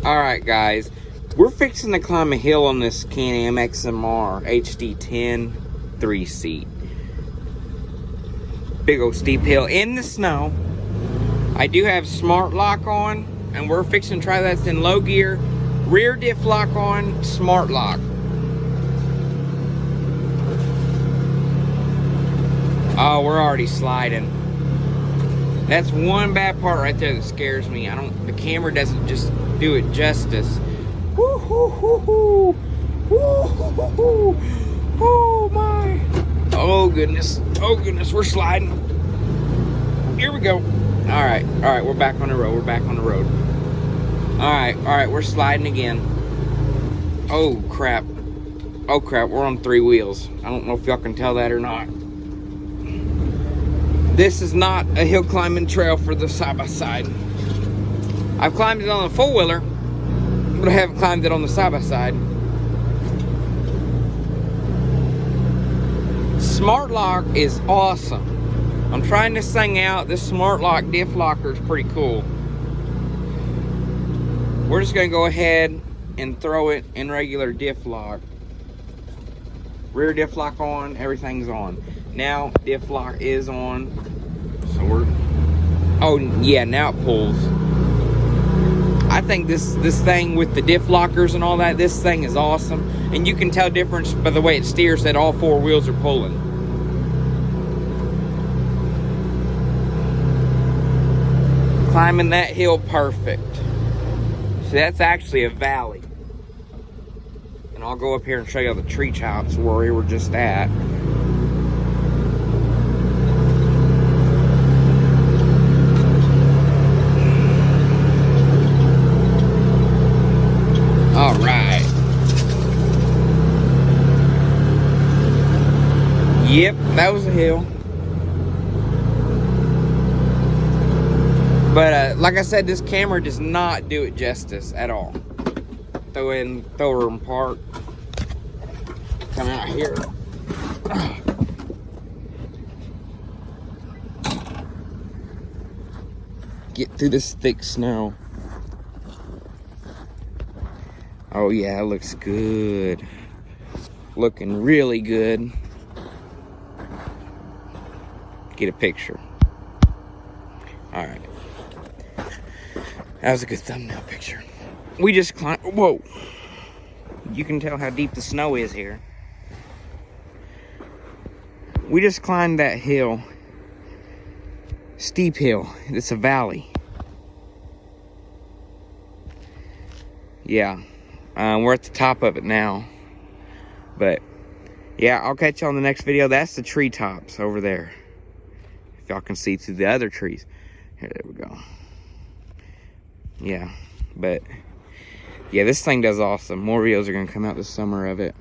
Alright guys, we're fixing to climb a hill on this CAN AM XMR HD10 3-seat. Big old steep hill in the snow. I do have smart lock on, and we're fixing to try that in low gear. Rear diff lock on, smart lock. Oh, we're already sliding. That's one bad part right there that scares me. The camera doesn't just do it justice. Woo hoo hoo hoo. Woo hoo hoo hoo. Oh my. Oh goodness. Oh goodness, we're sliding. Here we go. Alright, we're back on the road. We're back on the road. Alright, we're sliding again. Oh crap. Oh crap, we're on 3 wheels. I don't know if y'all can tell that or not. This is not a hill climbing trail for the side-by-side. I've climbed it on the four-wheeler, but I haven't climbed it on the side-by-side. Smart lock is awesome. I'm trying this thing out. This smart lock diff locker is pretty cool. We're just gonna go ahead and throw it in regular diff lock. Rear diff lock on, everything's on. Now diff lock is on. So oh yeah, now it pulls. I think this thing with the diff lockers and all that, this thing is awesome. And you can tell difference by the way it steers that all 4 wheels are pulling. Climbing that hill perfect. See, that's actually a valley. And I'll go up here and show you the tree chops where we were just at. All right. Yep, that was a hill. But like I said, this camera does not do it justice at all. Throw her in park. Come out here. Get through this thick snow. Oh yeah, it looks good. Looking really good. Get a picture. All right. That was a good thumbnail picture. We just climbed, whoa. You can tell how deep the snow is here. We just climbed that hill. Steep hill, it's a valley. Yeah. We're at the top of it now. But yeah, I'll catch you on the next video. That's the treetops over there. If y'all can see through the other trees. Here, there we go. Yeah, but yeah, this thing does awesome. More videos are gonna come out this summer of it.